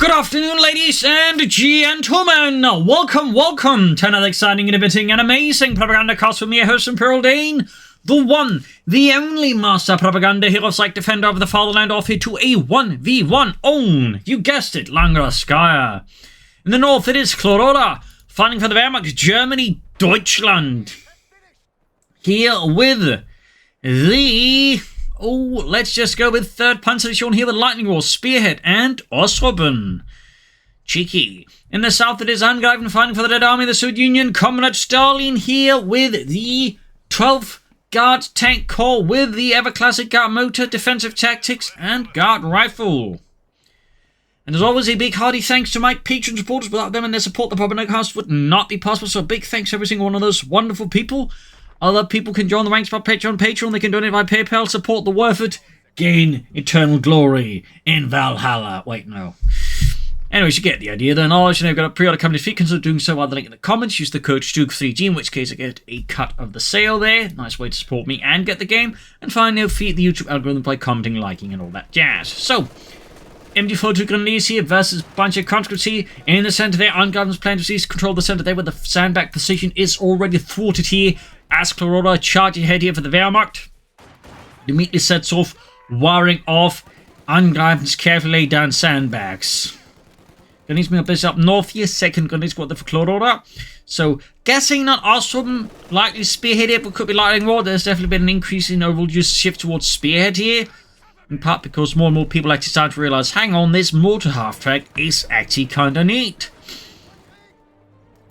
Good afternoon, ladies and gentlemen. Welcome to another exciting, innovating, and amazing Propagandacast with me, your host, Imperial Dane. The one, the only master propaganda hero, psych defender of the fatherland, off here to a 1v1 own. You guessed it, Langraskaya. In the north, it is Clororaa, fighting for the Wehrmacht, Germany, Deutschland. Here with the... let's just go with 3rd Panzerdivision here with Lightning Roar, Spearhead and Guard. Cheeky. In the south, it is Angreifen fighting for the Red Army of the Soviet Union, Comrade Stalin here with the 12th Guard Tank Corps with the ever-classic Guard Motor, Defensive Tactics and Guard Rifle. And as always, a big hearty thanks to my Patreon supporters. Without them and their support, the Propagandacast would not be possible, so a big thanks to every single one of those wonderful people. Other people can join the ranks by Patreon. They can donate by PayPal, support the worth it, gain eternal glory in Valhalla. Wait, no. Anyways, you get the idea then. I've got a pre-order coming this week. Consider doing so via the link in the comments. Use the code CoH2 in which case I get a cut of the sale there. Nice way to support me and get the game. And finally, feed the YouTube algorithm by commenting, liking, and all that jazz. So, MD42 Grenadiers here versus bunch of conscripts here. In the center there, Angreifen's plan to seize control of the center there with the sandbag position is already thwarted here. As Clororaa charges ahead here for the Wehrmacht, it immediately sets off, wiring off Angreifen's carefully laid down sandbags. Grenadiers being up up north here, 2nd Grenadier Squad there for Clororaa. So, guessing not Guard, likely Spearhead here, but could be Lightning Roar. There's definitely been an increase in overall use shift towards Spearhead here. In part because more and more people actually start to realise, hang on, this mortar half-track is actually kind of neat.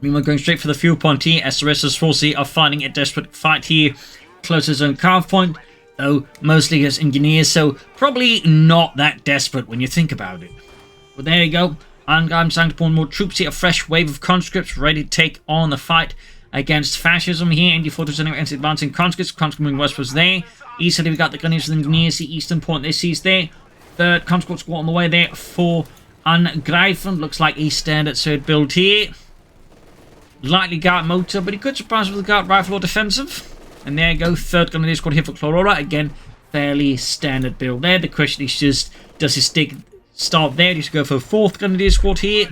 Meanwhile, going straight for the fuel point here, as the rest of the force here are fighting a desperate fight here, close to his own carve point, though mostly as engineers, so probably not that desperate when you think about it. But there you go, Angreifen starting to pull more troops here, a fresh wave of conscripts ready to take on the fight against fascism here. ND42 anyway, advancing conscripts moving westwards there. Eastern, we've got the Grenadiers and Engineers, the eastern point they seize there. 3rd conscript squad on the way there for Angreifen, looks like a standard third build here. Lightly Guard Motor, but he could surprise with the Guard Rifle or Defensive. And there you go, 3rd Grenadier Squad here for Clororaa. Again, fairly standard build there. The question is just, does his stick start there? Does he go for 4th Grenadier Squad here?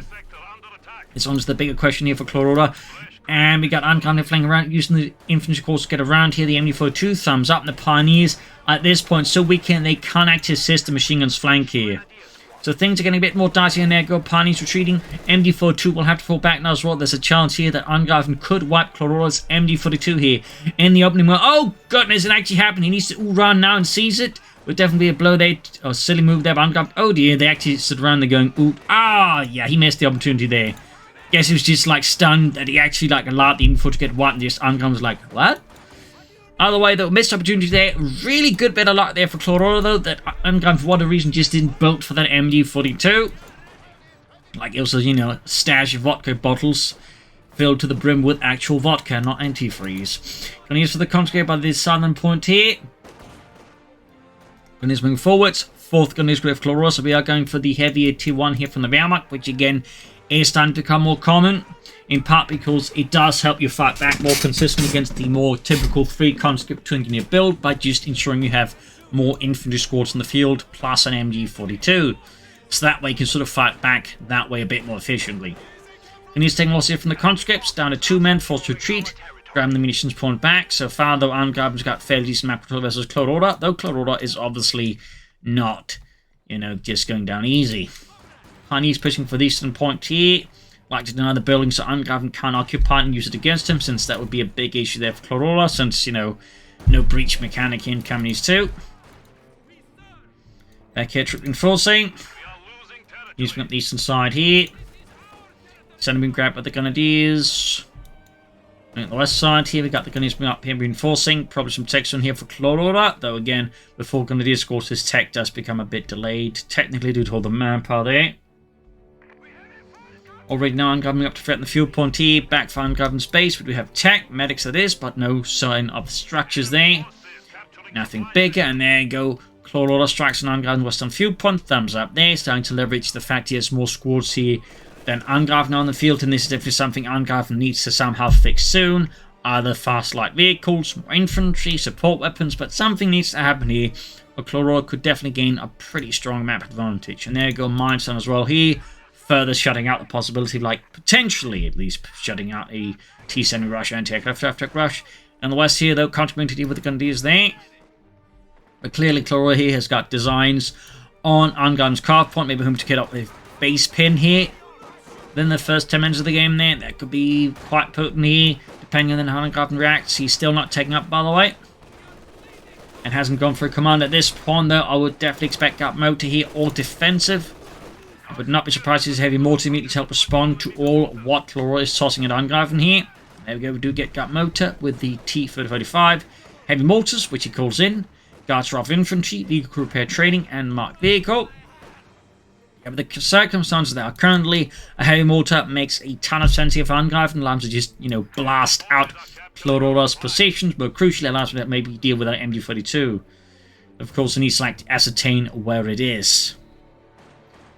It's honestly the bigger question here for Clororaa. And we got Angreifen flanking around, using the infantry corps to get around here. The MD42, thumbs up. And the Pioneers, at this point, so weak they can't actually assist the machine gun's flank here. So things are getting a bit more dicey in there. Go Pioneers retreating. MD42 will have to fall back now as well. There's a chance here that Angreifen could wipe Clorora's MD42 here in the opening. Oh, goodness, it actually happened. He needs to run now and seize it. Would definitely be a blow there. Oh, silly move there by Angreifen. Oh, dear. They actually stood around there going, ooh. Ah, yeah, he missed the opportunity there. Guess he was just, like, stunned that he actually, like, allowed the MD42 to get wiped and just Angreifen was like, what? Either way, though, missed opportunity there. Really good bit of luck there for Clororaa, though, that Angreifen, for whatever reason, just didn't build for that MD42. Like, also, you know, stash of vodka bottles filled to the brim with actual vodka, not antifreeze. Gonna use for the conscript by this southern point here. Gonna moving forwards. 4th Grenadier Squad of Clororaa, so we are going for the heavier Tier 1 here from the Wehrmacht, which, again, is starting to become more common. In part because it does help you fight back more consistently against the more typical 3 conscript 2 engineer build by just ensuring you have more infantry squads in the field plus an MG42. So that way you can sort of fight back that way a bit more efficiently. And he's taking loss here from the conscripts, down to 2 men, forced to retreat, grabbing the munitions point back. So far though, Angreifen's got fairly decent map control versus Clororaa, though Clororaa is obviously not, you know, just going down easy. Pioneers pushing for the eastern point here. Like to deny the building so Angreifen can't occupy and use it against him, since that would be a big issue there for Clororaa, since, you know, no breach mechanic in Kameni's 2. Back here, troop reinforcing. Using up the eastern side here. Sending being grabbed by the Grenadiers. And on the west side here, we got the Grenadiers being up here reinforcing. Probably some text on here for Clororaa, though again, before Grenadiers, of course, his tech does become a bit delayed, technically due to all the manpower there. Already now Angreifen up to threaten the fuel point here, back for Angreifen's base, but we have tech, medics that is, but no sign of structures there. Nothing bigger, and there you go. Clororaa strikes on Angreifen western fuel point, thumbs up there, starting to leverage the fact he has more squads here than Angreifen on the field, and this is definitely something Angreifen needs to somehow fix soon. Either fast light vehicles, more infantry, support weapons, but something needs to happen here, or Clororaa could definitely gain a pretty strong map advantage. And there you go, Mindstone as well here. further shutting out the possibility of, like, potentially at least shutting out a T-70 rush anti-aircraft attack rush. And the west here, though, continuing to deal with the Gundis there. But clearly, Clororaa here has got designs on Angreifen's carve point, maybe him to get up the base pin here. Then the first 10 minutes of the game there, that could be quite potent here, depending on how Angreifen reacts. He's still not taken up, by the way. And hasn't gone for a command at this point, though. I would definitely expect Guard Motor here, all defensive. I would not be surprised if his heavy mortar immediately to help respond to all what Clororaa is tossing at Angreifen here. There we go, we do get Guard Motor with the T-3035. Heavy mortars, which he calls in. Guards off infantry, vehicle crew repair training, and marked vehicle. Yeah, but the circumstances that are currently, a heavy mortar makes a ton of sense here for Angreifen, allows him to just, you know, blast out Cloroora's positions, but crucially allows him to maybe deal with that MG42. Of course, he needs to like ascertain where it is.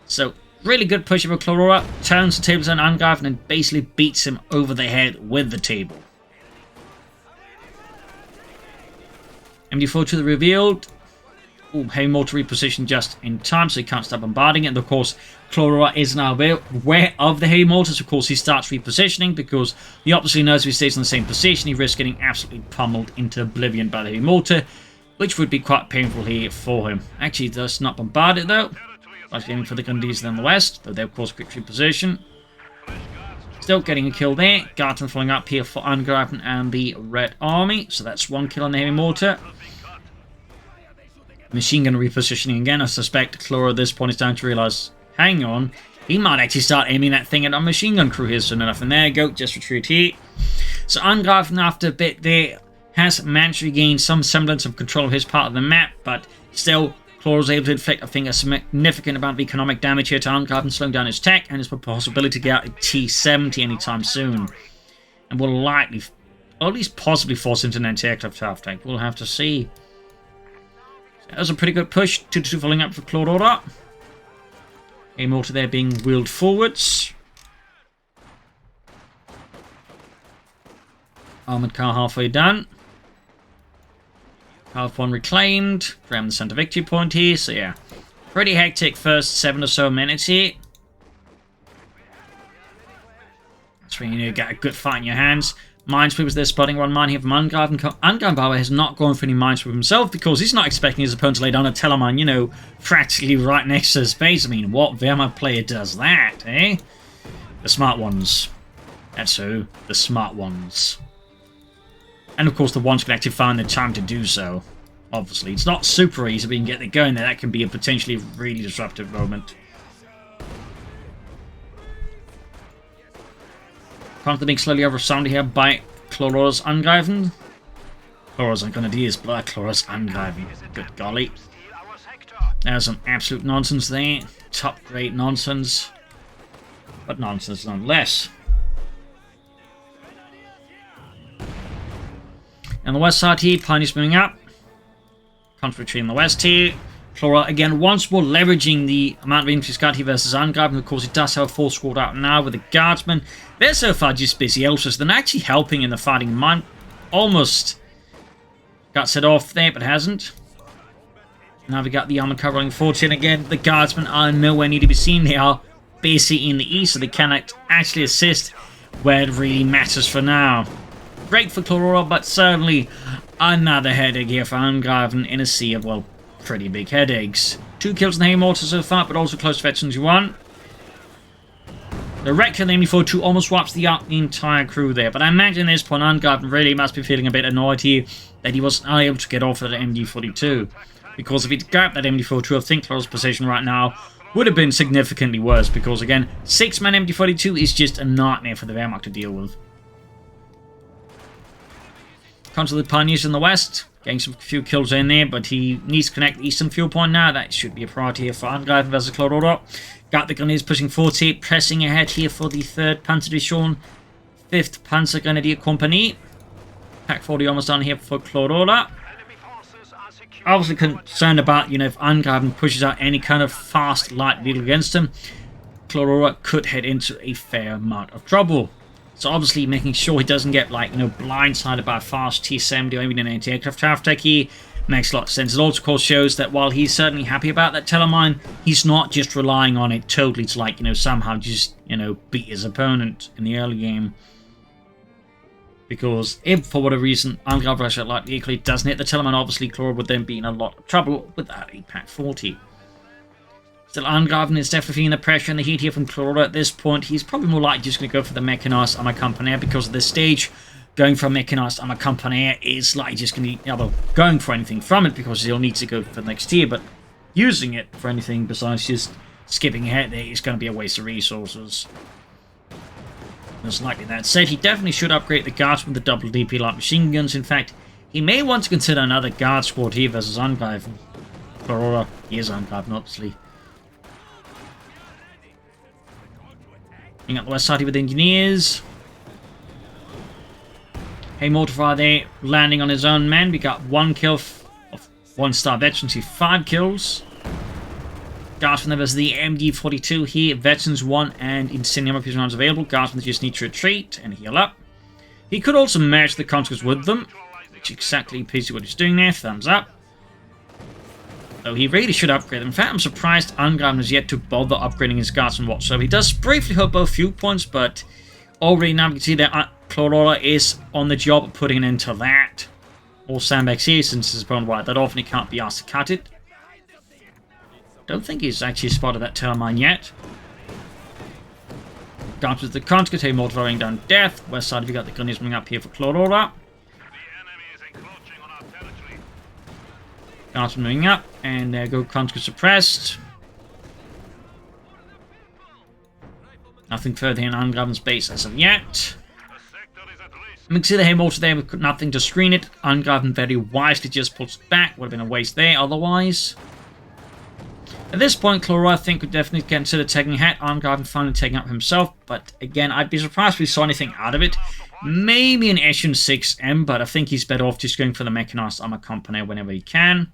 So, really good push over Clororaa, turns the tables on Angreifen and basically beats him over the head with the table. MD42 revealed. Ooh, heavy mortar repositioned just in time, so he can't stop bombarding it. And of course, Clororaa is now aware of the heavy mortars. Of course, he starts repositioning because he obviously knows if he stays in the same position, he risks getting absolutely pummeled into oblivion by the heavy mortar, which would be quite painful here for him. Actually, he does not bombard it though. Like aiming for the Gundis in the west, though they of course quick reposition. Still getting a kill there. Guardsman following up here for Angreifen and the Red Army. So that's one kill on the heavy mortar. Machine gun repositioning again. I suspect Clororaa at this point is down to realise, hang on, he might actually start aiming that thing at our machine gun crew here soon enough. And there you go, just retreat here. So Angreifen, after a bit there, has managed to regain some semblance of control of his part of the map, but still, Clororaa was able to inflict, I think, a significant amount of economic damage here to Angreifen, slowing down his tech and his possibility to get out a T-70 anytime soon. And will likely, or at least possibly, force him to an anti-aircraft half-tank. We'll have to see. So that was a pretty good push. 2-2 following up for Clororaa. A mortar there being wheeled forwards. Armoured car halfway done. Half one reclaimed. Around the center victory point here. So yeah, pretty hectic first 7 or so minutes here. That's when you get a good fight in your hands. Minesweepers there spotting one mine here from Angreifen. Angreifen, by the way, has not gone for any minesweeper himself because he's not expecting his opponent to lay down a telemine, you know, practically right next to his base. I mean, what Wehrmacht player does that, eh? The smart ones. That's who. The smart ones. And of course the ones can actually find the time to do so. Obviously, it's not super easy, but you can get it going there. That can be a potentially really disruptive moment. Constantly being slowly oversounded here by Clorora's Angreifen. Clorora's Grenadiers, but Clorora's Angreifen. Good golly. There's some absolute nonsense there. Top grade nonsense. But nonsense nonetheless. And the west side here, Pioneers moving up. Conflict in the west here. Clororaa again once more leveraging the amount of infantry scout here versus Angreifen. Of course, it does have a full squad out now with the guardsmen. They're so far just busy elsewhere, so they're actually helping in the fighting. Mine almost got set off there, but hasn't. Now we got the armored car rolling forward, and again, the guardsmen are nowhere near to be seen. They are basically in the east, so they cannot actually assist where it really matters for now. Great for Clororaa, but certainly another headache here for Angreifen in a sea of, well, pretty big headaches. 2 kills in the heavy mortar so far, but also close to veterans who won. The wreck of the MD42 almost wipes the entire crew there, but I imagine at this point Angreifen really must be feeling a bit annoyed here that he was unable to get off of the MD42. Because if he'd grabbed that MD42, I think Clorora's position right now would have been significantly worse, because again, 6-man MD42 is just a nightmare for the Wehrmacht to deal with. Comes to the Pioneers in the west, getting some few kills in there, but he needs to connect the eastern fuel point now. That should be a priority here for Angreifen versus Clororaa. Got the Grenadiers pushing forward here, pressing ahead here for the 3rd Panzer Division, 5th Panzer Grenadier Company. Pack 40 almost done here for Clororaa. Obviously concerned about, you know, if Angreifen pushes out any kind of fast light vehicle against him, Clororaa could head into a fair amount of trouble. So obviously making sure he doesn't get, like, you know, blindsided by a fast T-70 or even an anti-aircraft half-tech here Makes a lot of sense. It also, of course, shows that while he's certainly happy about that telemine, he's not just relying on it totally to, like, somehow just, beat his opponent in the early game. Because if, for whatever reason, Angreifen like equally doesn't hit the telemine, obviously Clororaa would then be in a lot of trouble with that 8-pack 40. Still, Angreifen is definitely feeling the pressure and the heat here from Clororaa at this point. He's probably more likely just going to go for the mechanized armor company because at this stage, going for a mechanized armor company is likely just going to be going for anything from it because he'll need to go for the next tier, but using it for anything besides just skipping ahead there is going to be a waste of resources. Most likely that said, he definitely should upgrade the guards with the double DP light machine guns. In fact, he may want to consider another guard squad here versus Angreifen. Clororaa, he is Angreifen, obviously. Looking at the west side here with engineers. Hey, Mortifier there, landing on his own men. We got 1 kill of 1-star veterans, 5 kills. Guardsmen there versus the MD42 here. Veterans 1 and Incendium of his rounds available. Guardsmen just need to retreat and heal up. He could also merge the conscripts with them, which exactly appears to what he's doing there. Thumbs up. Though he really should upgrade them. In fact, I'm surprised Angreifen has yet to bother upgrading his guardsmen whatsoever. He does briefly hold both viewpoints, but already now we can see that Clororaa is on the job of putting an end to that. All sandbags here since his opponent wired that off and he can't be asked to cut it. Don't think he's actually spotted that telemine yet. Guards with the conscript, hey, Mortifier down death. West side, we got the gunners coming up here for Clororaa. Guards moving up, and there go conscript suppressed. Nothing further in Angreifen's base as of yet. We can see the Haymortar there with nothing to screen it. Angreifen very wisely just pulls it back. Would have been a waste there otherwise. At this point, Clororaa, I think, could definitely consider taking a hit. Angreifen finally taking up himself, but again, I'd be surprised if we saw anything out of it. Maybe an Echelon 6M, but I think he's better off just going for the mechanized armor company whenever he can.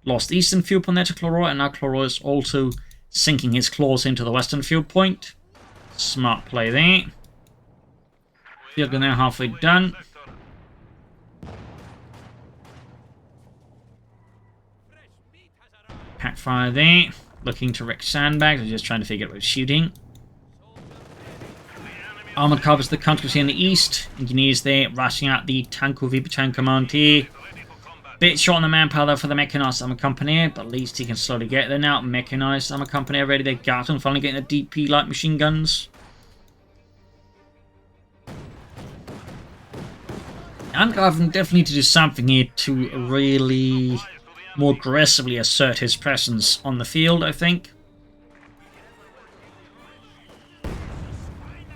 Lost eastern field point there to Clororaa, and now Clororaa is also sinking his claws into the western field point. Smart play there. Field gun now halfway done. Pack fire there. Looking to wreck sandbags. I'm just trying to figure out what shooting. Armor covers the conscripts here in the east. Engineers there rushing out the Tanko Vipatank command here. Bit short on the manpower for the mechanized armor company, but at least he can slowly get there now. Mechanized armor company already there. Garton finally getting the DP light machine guns. Angreifen definitely need to do something here to really more aggressively assert his presence on the field, I think.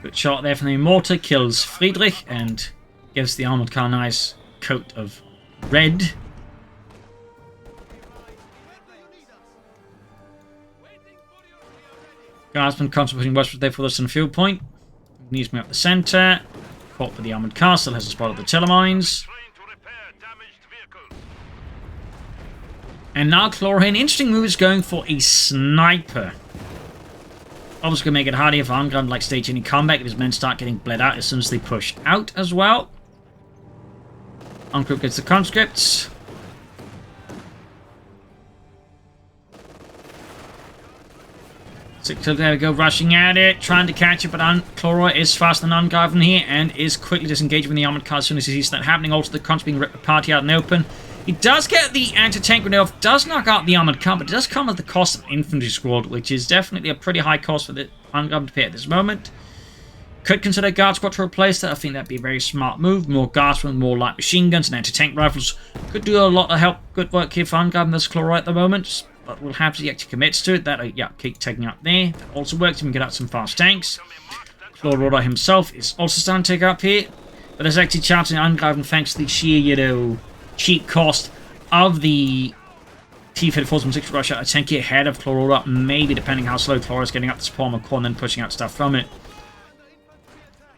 Good shot there from the mortar, kills Friedrich and gives the armored car a nice coat of red. Guardsman concentrating westward there for the western field point. Needs me up the centre. Caught with the armoured car, still has a spot of the telemines. And now Clororaa, an interesting move is going for a sniper. Obviously going to make it harder if Angreifen like stage any combat if his men start getting bled out as soon as they push out as well. Uncrypt gets the conscripts. So there we go, rushing at it, trying to catch it, but Clororaa is faster than Angreifen here and is quickly disengaging with the armoured car as soon as he sees that happening. Also, the conscript being ripped apart here out in the open. He does get the anti-tank grenade off, does knock out the armoured car, but it does come at the cost of infantry squad, which is definitely a pretty high cost for the Angreifen to pay at this moment. Could consider guard squad to replace that. I think that'd be a very smart move. More guardsmen, more light machine guns and anti-tank rifles could do a lot of help. Good work here for Angreifen versus Clororaa at the moment. But we'll have to see actually commits to it. That, yeah, keep taking up there. That also works. We can get out some fast tanks. Clororaa himself is also starting to take up here. But there's actually charging Angreifen thanks to the sheer, cheap cost of the T-34-6 rush out a tank ahead of Clororaa. Maybe depending how slow Clororaa is getting up the Palmer core and then pushing out stuff from it.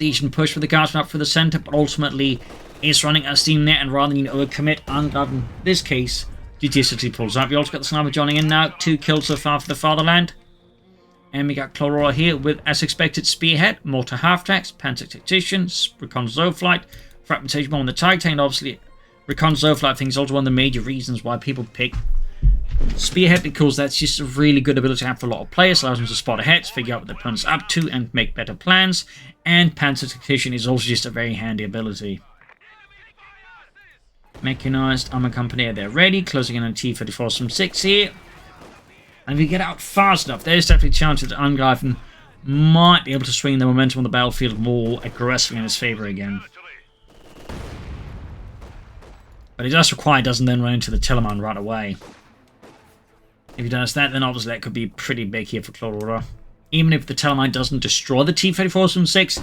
Legion push for the guardsman up for the center, but ultimately is running out of steam there, and rather than overcommit, Angreifen, in this case, judiciously pulls up. We also got the sniper joining in now. 2 kills so far for the fatherland. And we got Clororaa here with, as expected, Spearhead, Mortar half-tracks, Panzer Tactician, Recon Flight, Fragmentation Bomb on the Titan, and obviously Reconnaissance overflight, I think, is also one of the major reasons why people pick Spearhead, because that's just a really good ability to have for a lot of players. Allows them to spot ahead, figure out what the opponent's up to, and make better plans. And Panzer Tactician is also just a very handy ability. Mechanized Armor Company, they're ready, closing in on T-34 from 6 here. And if you get out fast enough, there's definitely a chance that Angreifen might be able to swing the momentum on the battlefield more aggressively in his favor again. But it does require, doesn't then run into the Telemann right away. If he does that, then obviously that could be pretty big here for Clororaa. Even if the Telemann doesn't destroy the T-34 from 6,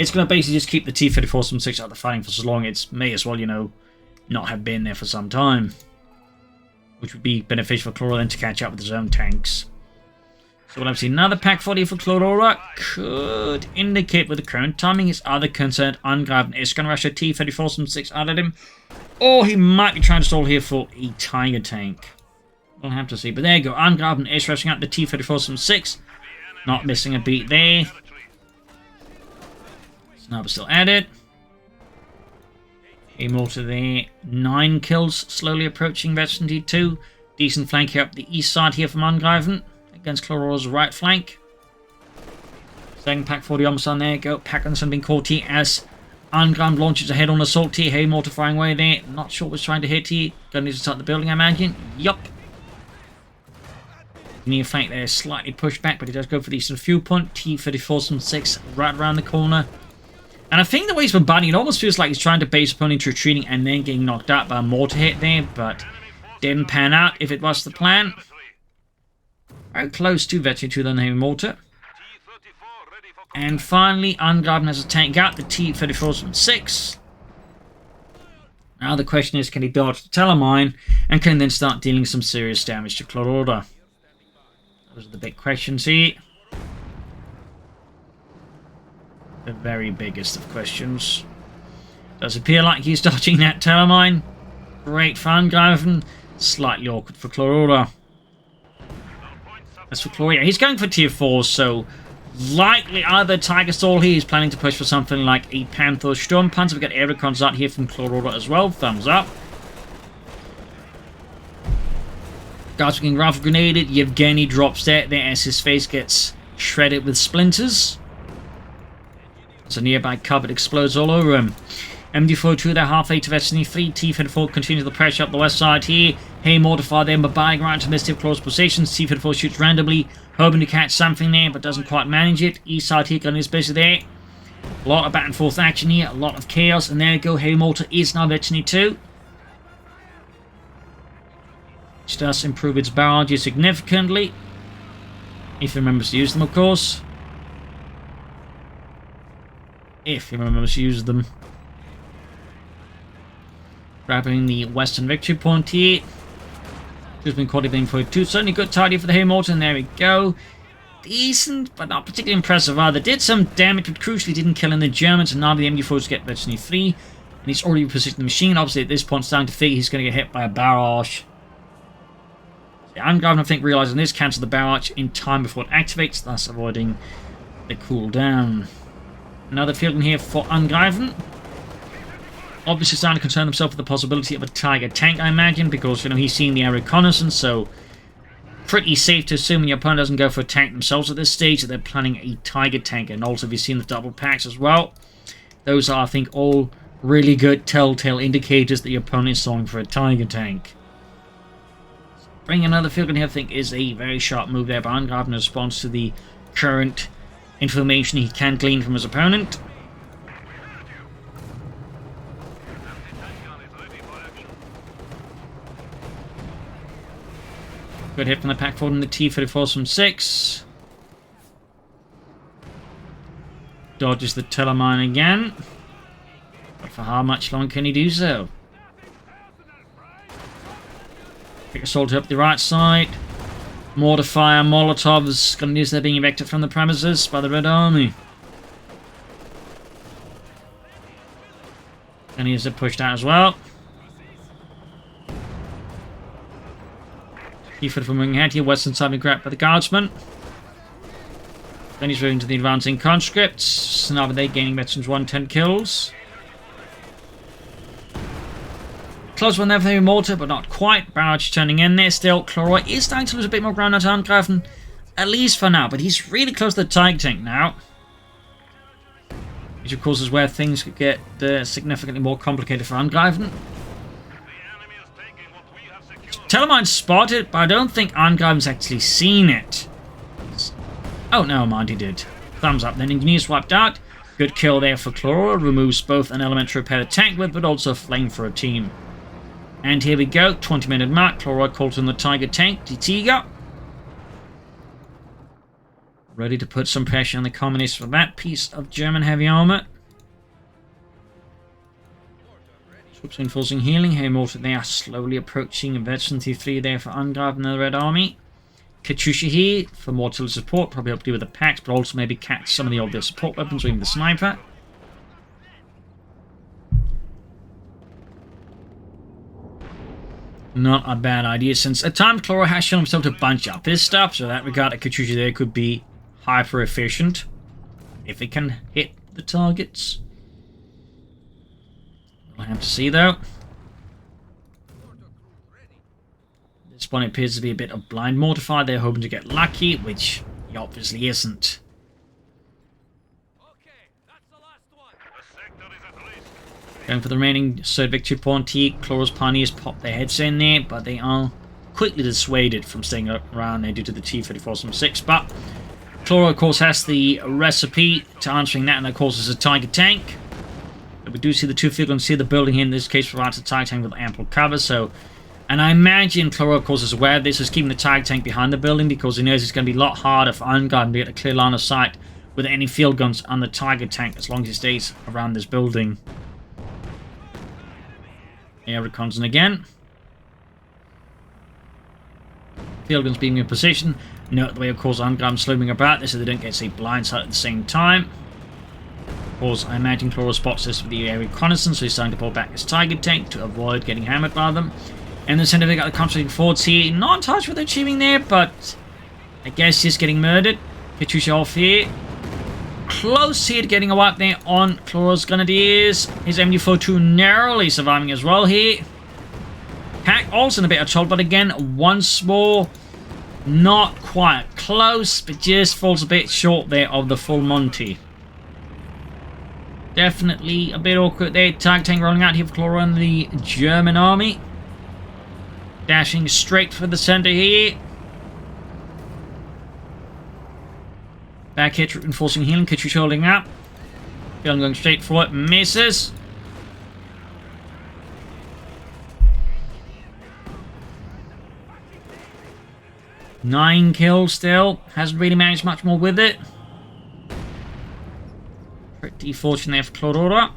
it's going to basically just keep the T-34 from 6 out of the fighting for so long. It may as well, you know, not have been there for some time. Which would be beneficial for Clororaa then to catch up with his own tanks. So we'll have seen another pack 40 for Clororaa. Could indicate with the current timing his other concerned Angreifen is going to rush a T-34 from 6 out at him. Or he might be trying to stall here for a Tiger tank. We'll have to see. But there you go. Angreifen is rushing out the T-34 from 6. Not missing a beat there. Sniper still at it. A mortar there. 9 kills. Slowly approaching Veteran D2. Decent flank here up the east side here from Angreifen. Against Clorora's right flank. Second pack 40 almost on there. Go. Packinson being caught here as Angreifen launches ahead on assault here. Hay mortar firing away there. Not sure what's trying to hit here. Gonna need to start the building, I imagine. Yup. Near flank there, slightly pushed back, but he does go for the eastern fuel point. T-34 from 6 right around the corner. And I think the way he's bombarding, it almost feels like he's trying to base opponent into retreating and then getting knocked out by a mortar hit there, but didn't pan out if it was the plan. Very close to Veteran 2 than heavy mortar. And finally, Angreifen has a tank out, the T-34 from 6. Now the question is, can he dodge the Telemann and can then start dealing some serious damage to Clororaa? Those are the big questions here. The very biggest of questions. Does appear like he's dodging that Telemann. Great for Angreifen. Slightly awkward for Clororaa. As for Clororaa, he's going for tier 4, so likely either Tiger Stall here, he's planning to push for something like a Panther or Sturmpanzer. We've got air recons out here from Clororaa as well. Thumbs up. Guards getting rifle grenaded. Yevgeny drops there as his face gets shredded with splinters. As a nearby cupboard explodes all over him. MD-42, they're halfway to Destiny 3. T-34 continues the pressure up the west side here. Hay mortified them, but buying around to miss close positions. T-34 shoots randomly, hoping to catch something there, but doesn't quite manage it. East side here, gun is busy there. A lot of back and forth action here, a lot of chaos, and there you go. Hay mortar is now Destiny 2. Which does improve its barrage significantly. If he remembers to use them, of course. If he remembers to use them. Grabbing the western victory point here. Who's been caught being 42. Certainly good target for the Hay mortar, and there we go. Decent, but not particularly impressive either. Did some damage, but crucially didn't kill in the Germans, and now the MD4s get Destiny 3. And he's already positioned the machine. Obviously, at this point, starting to think he's going to get hit by a barrage. Angreifen, I think, realizing this, cancel the barrage in time before it activates, thus avoiding the cooldown. Another field in here for Angreifen. Obviously starting to concern himself with the possibility of a Tiger tank, I imagine, because, you know, he's seen the air reconnaissance, so pretty safe to assume when your opponent doesn't go for a tank themselves at this stage that they're planning a Tiger tank. And also, if you've seen the double packs as well, those are, I think, all really good telltale indicators that your opponent is going for a Tiger tank. Bringing another field in here, I think, is a very sharp move there by Angreifen in response to the current information he can glean from his opponent. Good hit from the pack forward in the T-34 from 6. Dodges the Telemann again. But for how much longer can he do so? Quick assault up the right side. Mortar fire, Molotovs. Got news they're being evicted from the premises by the Red Army. And he's pushed out as well. T-34 from moving ahead here. Western side being grabbed by the Guardsmen. Then he's moving to the advancing conscripts. Now they gaining veterans 110 kills. Close one there for the mortar, but not quite. Barrage turning in there still. Clororaa is starting to lose a bit more ground at Angreifen, at least for now, but he's really close to the Tiger tank now. Which, of course, is where things could get significantly more complicated for Angreifen. Telemine spotted, but I don't think Angreifen's actually seen it. Oh, never mind, he did. Thumbs up. Then Engineers wiped out. Good kill there for Clororaa. Removes both an element to repair the tank with, but also a flame for a team. And here we go. 20-minute mark. Clororaa calls in the Tiger tank. The Tiger. Ready to put some pressure on the communists for that piece of German heavy armor. Troops enforcing healing. Heavy mortar they are slowly approaching. Veteran T3 there for Angreifen and the Red Army. Katyusha here for more artillery support, probably help deal with the packs, but also maybe catch some of the older support weapons or even the sniper. Not a bad idea, since at times Clororaa has shown himself to bunch up his stuff, so in that regard, a Katyusha there could be hyper efficient if it can hit the targets. We'll have to see though. This one appears to be a bit of blind mortified. They're hoping to get lucky, which he obviously isn't. Going for the remaining third victory point here. Clorora's pioneers pop their heads in there, but they are quickly dissuaded from staying around there due to the T-34-6. But Clororaa, of course, has the recipe to answering that, and of course is a Tiger tank. But we do see the two field guns here. The building here in this case provides a Tiger tank with ample cover, so... And I imagine Clororaa, of course, is aware of this, is keeping the Tiger tank behind the building because he knows it's going to be a lot harder for Angreifen to get a clear line of sight with any field guns on the Tiger tank as long as he stays around this building. Air reconnaissance again. Field guns being in position. Note the way, of course, Angreifen slowing about this so they don't get a blind sight at the same time. Of course, I imagine Clororaa spots this with the air reconnaissance, so he's starting to pull back his Tiger tank to avoid getting hammered by them. And the center, they got the concentrating forwards here. Not in touch with achieving there, but I guess he's getting murdered. Katyusha off here. Close here to getting a wipe there on Clorora's Grenadiers. His MD-42 narrowly surviving as well here. Pack also in a bit of trouble, but again, once more, not quite close, but just falls a bit short there of the full Monty. Definitely a bit awkward there. Tiger tank rolling out here for Clororaa and the German army. Dashing straight for the center here. Back here, reinforcing healing. Katyusha holding up. Gun going straight for it. Misses. Nine kills still. Hasn't really managed much more with it. Pretty fortunate there for Clororaa.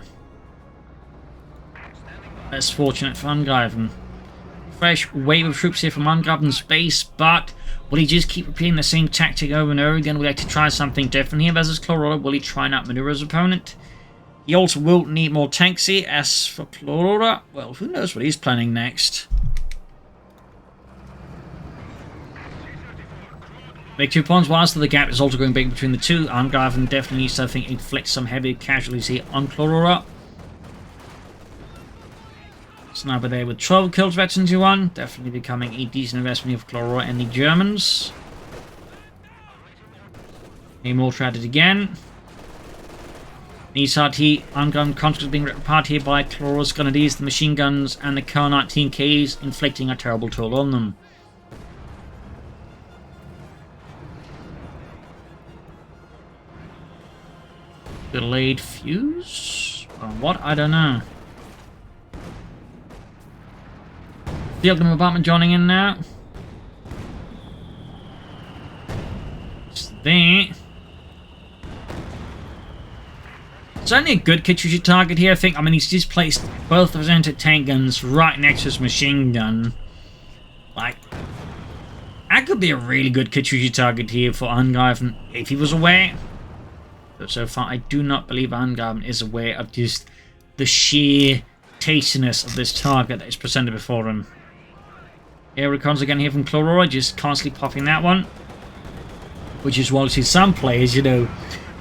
Less fortunate for Angreifen. Fresh wave of troops here from Angreifen's base, but will he just keep repeating the same tactic over and over again? Will he like to try something different here versus Clororaa? Will he try and outmaneuver his opponent? He also will need more tanks here. As for Clororaa, well, who knows what he's planning next. Big 2 points, whilst the gap is also going big between the two. Angreifen definitely needs to, I think, inflict some heavy casualties here on Clororaa. Sniper there with 12 kills, veteran 2-1. Definitely becoming a decent investment here for Clororaa and the Germans. A mortar at it again. Nisat here, Angreifen conscripts being ripped apart here by Clorora's Grenadiers, the machine guns, and the Kar-19Ks, inflicting a terrible toll on them. Delayed fuse? Or what? I don't know. Field gun bombardment joining in now. It's there. It's only a good Katyusha target here, I think. I mean, he's just placed both of his anti-tank guns right next to his machine gun. Like, that could be a really good Katyusha target here for Angreifen if he was aware. But so far, I do not believe Angreifen is aware of just the sheer tastiness of this target that is presented before him. Air recons again here from Clororaa, just constantly popping that one. Which is why you see some players, you know,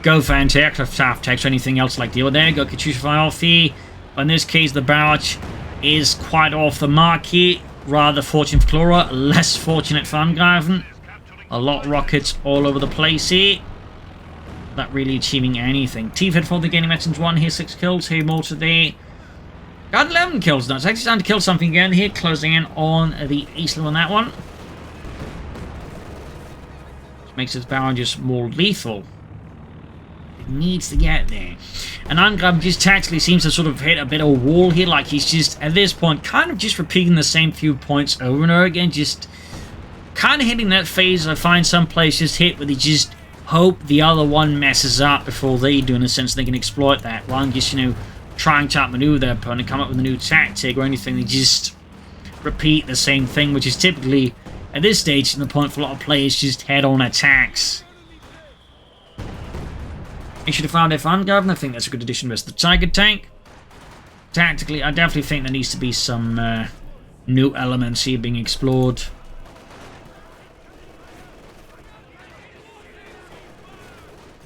go for anti-aircraft attacks or anything else like the other. There you go, Katyusha fire off here. But in this case, the barrage is quite off the mark here. Rather fortunate for Clororaa, less fortunate for Angreifen. A lot of rockets all over the place here. Not really achieving anything. T-Fed for the gaining veterans 1 here, 6 kills. Here, Mortar there. Got 11 kills now. It's actually starting to kill something again here. Closing in on the eastland on that one. Which makes its barrages more lethal. It needs to get there. And Angreifen just tactically seems to sort of hit a bit of a wall here. Like he's just, at this point, kind of just repeating the same few points over and over again. Just kind of hitting that phase. I find some players just hit where they just hope the other one messes up before they do, in a sense they can exploit that, rather than just, you know, trying to outmaneuver their opponent, come up with a new tactic or anything. They just repeat the same thing, which is typically, at this stage, the point for a lot of players, just head-on attacks. You should have found F. Angreifen. I think that's a good addition to the Tiger Tank. Tactically, I definitely think there needs to be some new elements here being explored.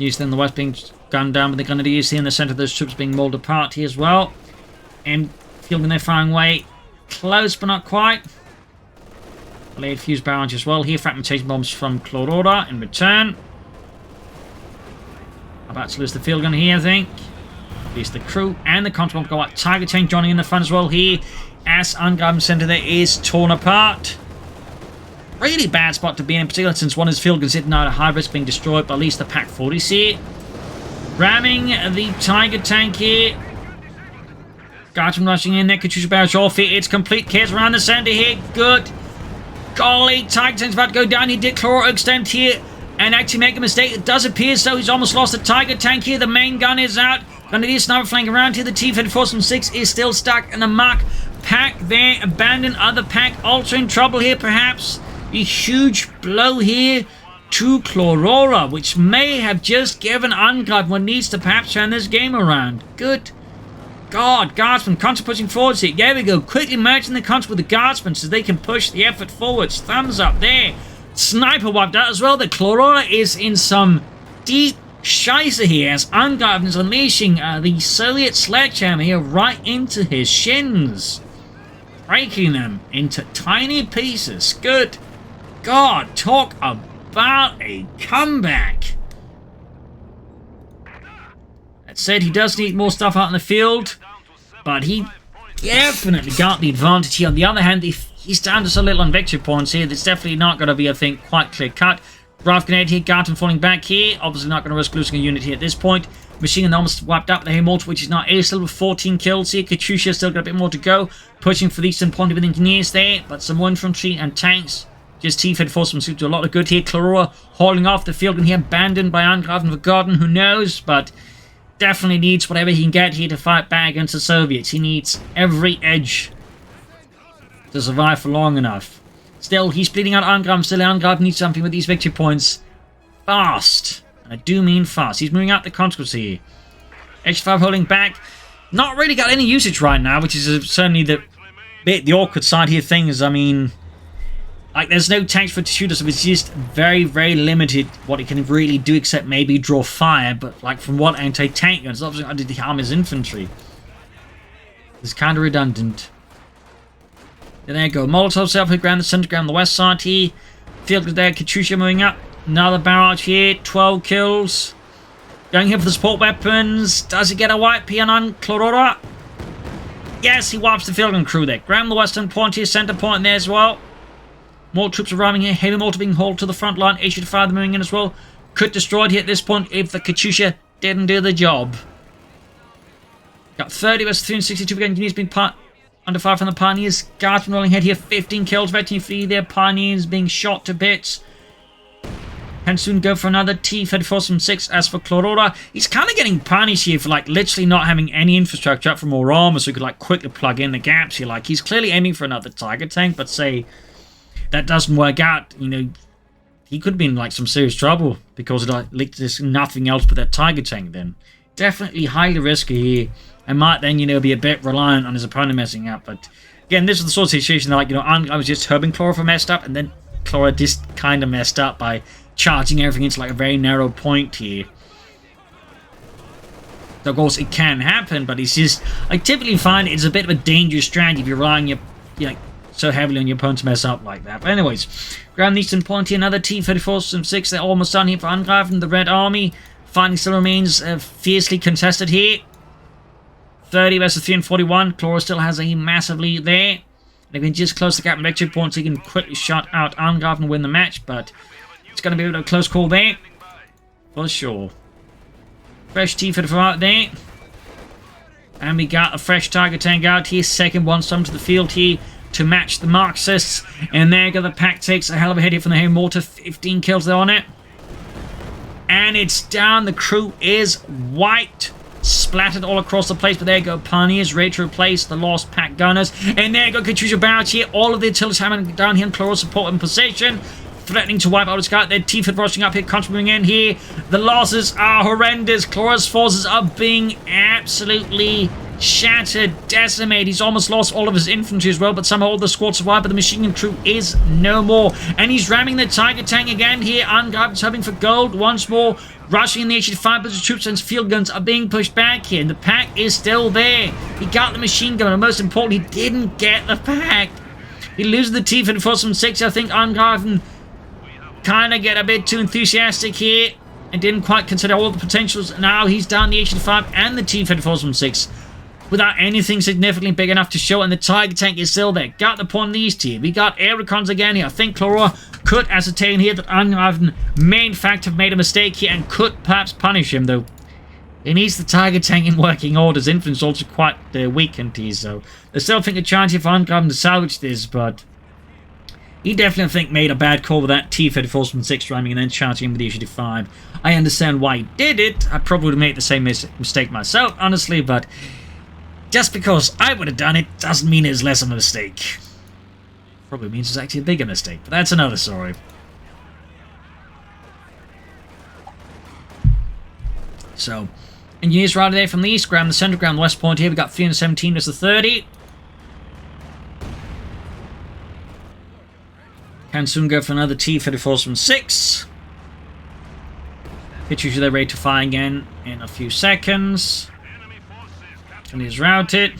East and the west being gunned down, but the Grenadiers here in the centre of those troops being mauled apart here as well. And fielding their firing way. Close, but not quite. Laid fuse barrage as well here. Fragmentation bombs from Clororaa in return. About to lose the field gun here, I think. At least the crew and the control bomb go out. Tiger Tank joining in the front as well here. As Angreifen centre there is torn apart. Really bad spot to be in particular, since one of his field guns sitting out at high risk being destroyed by at least the Pack 40s here. Ramming the Tiger Tank here. Guardsmen rushing in there. Katyusha barrage off here. It's complete chaos around the centre here. Good. Golly, Tiger Tank's about to go down. He did Clororaa extend here and actually make a mistake. It does appear so. He's almost lost the Tiger Tank here. The main gun is out. Grenadier sniper flanking around here. The T-54 from 6 is still stuck. And the Mark Pack there. Abandoned. Other Pack also in trouble here, perhaps. A huge blow here to Clororaa, which may have just given Angreifen what needs to perhaps turn this game around. Good God, Guardsmen, contra pushing forwards here. There we go. Quickly merging the contra with the Guardsmen so they can push the effort forwards. Thumbs up there. Sniper wiped out as well. The Clororaa is in some deep scheisse here as Angreifen is unleashing the Soviet sledgehammer here right into his shins. Breaking them into tiny pieces. Good God, talk about a comeback. That said, he does need more stuff out in the field, but he definitely got the advantage here. On the other hand, he's down to so little on victory points here, that's definitely not going to be, I think, quite clear-cut. Ralph Grenade here, Garten falling back here. Obviously not going to risk losing a unit here at this point. Machine gun almost wiped out the Haymotor, which is now air still with 14 kills here. Katyusha still got a bit more to go. Pushing for the eastern point with engineers there, but some more infantry and tanks. Just T-Fed force seems to do a lot of good here. Clororaa hauling off the field and here, abandoned by Angreifen, forgotten, who knows, but definitely needs whatever he can get here to fight back against the Soviets. He needs every edge to survive for long enough. Still, he's bleeding out Angreifen. Still, Angreifen needs something with these victory points fast. And I do mean fast. He's moving out the consequence here. H5 holding back. Not really got any usage right now, which is certainly the awkward side here. Things, I mean, like, there's no tanks for it to shoot us, so it's just very, very limited what it can really do, except maybe draw fire. But, like, from what anti-tank guns, obviously going to harm his infantry. It's kind of redundant. And there you go. Molotov self-hit ground, the center ground, the west side here. Field there, Katyusha moving up. Another barrage here, 12 kills. Going here for the support weapons. Does he get a wipe here on Clororaa? Yes, he wipes the field gun crew there. Ground the western point here, center point there as well. More troops arriving here. Heavy mortar being hauled to the front line. H5 moving in as well. Could destroy it here at this point if the Katyusha didn't do the job. Got 30 versus 362 engineers being under fire from the Pioneers. Guardsmen rolling ahead here. 15 kills. Veteran free there. Pioneers being shot to bits. Can soon go for another T-34 from 6. As for Clororaa, he's kind of getting punished here for, like, literally not having any infrastructure up for more armor, so he could, like, quickly plug in the gaps here. Like, he's clearly aiming for another Tiger Tank, but say that doesn't work out, you know, he could be in, like, some serious trouble because of, like, there's nothing else but that Tiger Tank then. Definitely highly risky here, and might then, you know, be a bit reliant on his opponent messing up. But again, this is the sort of situation that, like, you know, I was just hoping Clororaa messed up, and then Clororaa just kind of messed up by charging everything into, like, a very narrow point here. So of course it can happen, but it's just, I typically find it's a bit of a dangerous strategy if you're relying so heavily on your opponent to mess up like that. But anyways, Graham Neaston Point here, another T-34 from 6. They're almost done here for Angreifen. The Red Army fighting still remains fiercely contested here. 30 versus 341. Clororaa still has a massive lead there. And if he can just close the gap in victory points, he can quickly shut out Angreifen and win the match, but it's going to be a close call there. For sure. Fresh T-34 out there. And we got a fresh target tank out here. Second one summoned to the field here to match the Marxists. And there go the pack takes a hell of a hit here from the heavy mortar. 15 kills there on it. And it's down. The crew is wiped. Splattered all across the place. But there go Pioneers ready to replace the lost pack gunners. And there go Katusha Barrett here. All of the artillery hammering down here. And Clororaa support in position. Threatening to wipe out his guy. Their T-Fed rushing up here, contributing in here. The losses are horrendous. Cloraa's forces are being absolutely shattered, decimated. He's almost lost all of his infantry as well, but somehow all the squad survived, but the machine gun crew is no more. And he's ramming the Tiger Tank again here. Angreifen's hoping for gold once more. Rushing in the 85 but the troops and field guns are being pushed back here, and the pack is still there. He got the machine gun, and most importantly, he didn't get the pack. He loses the T-Fed force from 6. I think Angreifen kind of get a bit too enthusiastic here and didn't quite consider all the potentials. Now he's down the H85 and the T-Fed force from 6 without anything significantly big enough to show, and the Tiger Tank is still there. Got the point on the east here. We got air recons again here. I think Clororaa could ascertain here that Angreifen may in fact have made a mistake here and could perhaps punish him, though he needs the Tiger Tank in working order. His influence is also quite weakened here, so I still think a chance here for Angreifen to salvage this, but he definitely, I think, made a bad call with that T-34 from 6 ramming and then charging him with the H85. I understand why he did it. I probably would have made the same mistake myself, honestly, but just because I would have done it doesn't mean it's less of a mistake. Probably means it's actually a bigger mistake, but that's another story. So, engineers right there from the east, ground the center, ground the west point here. We got 317 versus 30. Can soon go for another T-34 from 6. Pictures they're ready to fire again in a few seconds. And he's routed.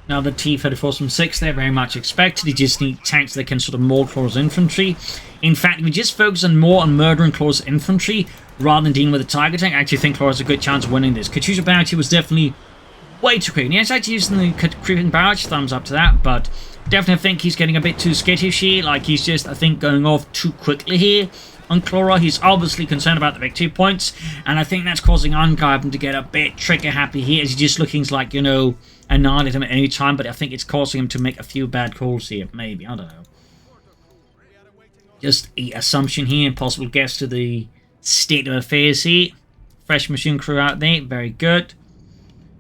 Now the T-34 from 6, they're very much expected. You just need tanks that can sort of maul Cloraa's infantry. In fact, if we just focus more on murdering Cloraa's infantry rather than dealing with the Tiger Tank, I actually think Clororaa has a good chance of winning this. Katusha Barrett was definitely way too quick. And he's actually using the creeping barrage, thumbs up to that, but definitely think he's getting a bit too skittish here. Like, he's just, I think, going off too quickly here on Clororaa. He's obviously concerned about the victory points, and I think that's causing Angreifen to get a bit trigger-happy here, as he just looking like, you know, annihilate him at any time, but I think it's causing him to make a few bad calls here, maybe, I don't know. Just an assumption here, and possible guess to the state of affairs here. Fresh machine crew out there, very good.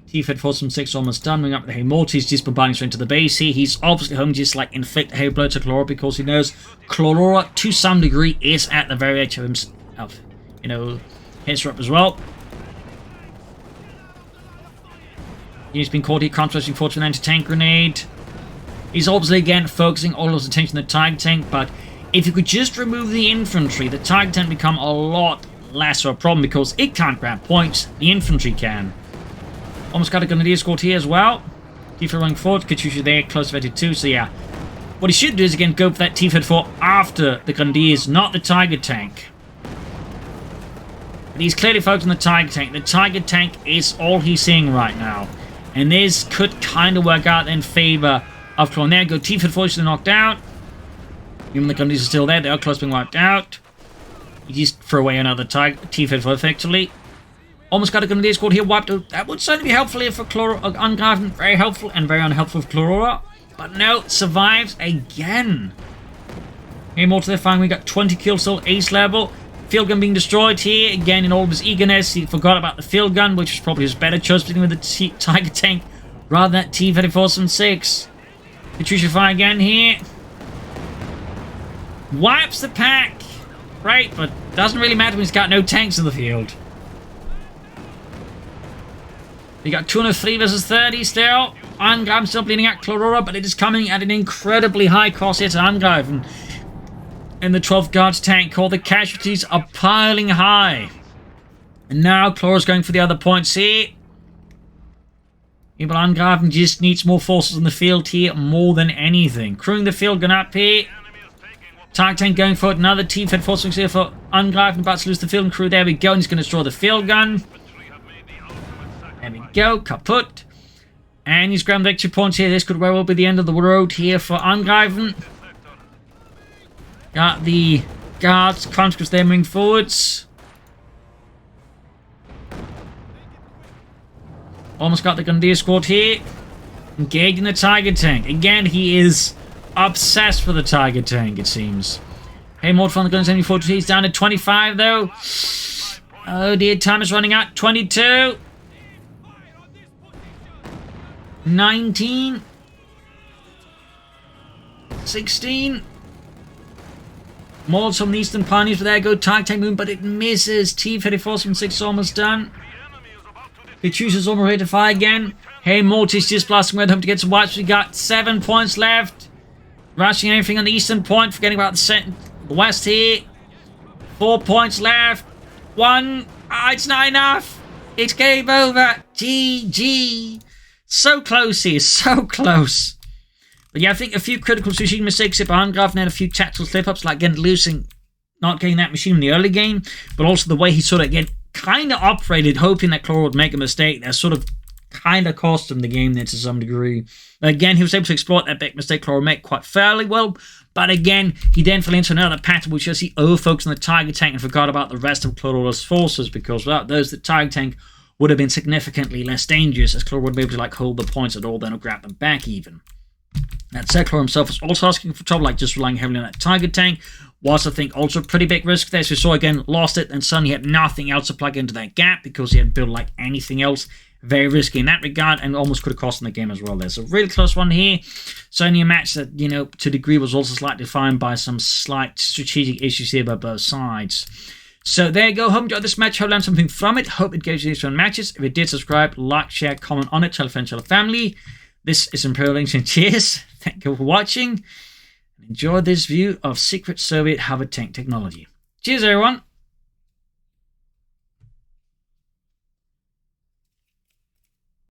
T-Fed force from 6 almost done. Moving up with the Heavy Mortar. He's just bombarding straight to the base here. He's obviously home just like inflict a heavy blow to Clororaa because he knows Clororaa to some degree is at the very edge of himself. You know, hits her up as well. He's been caught here contrasting forward to an anti-tank grenade. He's obviously again focusing all of his attention on the Tiger Tank, but if you could just remove the infantry, the Tiger Tank would become a lot less of a problem because it can't grab points. The infantry can. Almost got a Grenadier squad here as well. T-Fed running forward. Katusha there, close to 2. So yeah, what he should do is again go for that T-Fed 4 after the Grenadiers, not the Tiger Tank. But he's clearly focused on the Tiger Tank. The Tiger Tank is all he's seeing right now. And this could kind of work out in favor of Clororaa. There go T-Fed 4 to knocked out. Even the Grenadiers are still there. They are close to being wiped out. You just throw away another T-Fed 4 effectively. Almost got a Grenadier squad here wiped out. That would certainly be helpful here for Angreifen. Very helpful and very unhelpful for Clororaa. But no, survives again. Here, more to the firing. We got 20 kills still, ace level. Field gun being destroyed here. Again, in all of his eagerness, he forgot about the field gun, which was probably his better choice, dealing with the Tiger Tank rather than that T-34 from 6. Katusha fire again here. Wipes the pack. Right, but doesn't really matter when he's got no tanks in the field. We got 203 versus 30 still. Angreifen still bleeding out Clororaa, but it is coming at an incredibly high cost here to Angreifen. in the 12th Guards tank Corps. The casualties are piling high. And now Clorora's going for the other points here. But Angreifen just needs more forces in the field here more than anything. Crewing the field gun up here. Target tank going for it. Another team-fed force here for Angreifen. About to lose the field crew. There we go. And he's going to destroy the field gun. There we go. Kaput. And he's grabbed victory points here. This could very well be the end of the road here for Angreifen. Got the guards, conscripts there moving forwards. Almost got the Gundir squad here. Engaging the Tiger tank. Again, he is obsessed with the Tiger tank, it seems. Hey, more from the guns, 74. He's down to 25, though. Oh dear, time is running out. 22. 19. 16. More from the Eastern Pioneers, but there go Tiger tank moving, but it misses. T-34 from 6 is almost done. He chooses almost ready to fire again. Hey, Mortis just blasting away home to get some wipes. We got 7 points left. Rushing everything on the eastern point. Forgetting about the west here. 4 points left. 1. It's not enough. It's game over. GG. So close here. So close. But yeah, I think a few critical strategic mistakes here behind Angreifen and a few tactical slip-ups, like again losing, not getting that machine in the early game, but also the way he sort of again kind of operated, hoping that Clororaa would make a mistake. That sort of kind of cost him the game there to some degree. Again, he was able to exploit that big mistake Clororaa made quite fairly well, but again, he then fell into another pattern which was he over-focused on the Tiger tank and forgot about the rest of Cloroora's forces, because without those, the Tiger tank would have been significantly less dangerous, as Clororaa would be able to like hold the points at all, then or grab them back even. That said, Clororaa himself was also asking for trouble, like just relying heavily on that Tiger tank, was I think also a pretty big risk there. So we saw again, lost it, and suddenly had nothing else to plug into that gap because he hadn't built like anything else. Very risky in that regard, and almost could have cost him the game as well. There's a really close one here. Certainly a match that, you know, to a degree was also slightly defined by some slight strategic issues here by both sides. So there you go. Hope you enjoyed this match. Hope you learned something from it. Hope it gave you these fun matches. If it did, subscribe, like, share, comment on it, tell a friend, tell a family. This is Imperial Links, and cheers. Thank you for watching. Enjoy this view of secret Soviet hover tank technology. Cheers, everyone.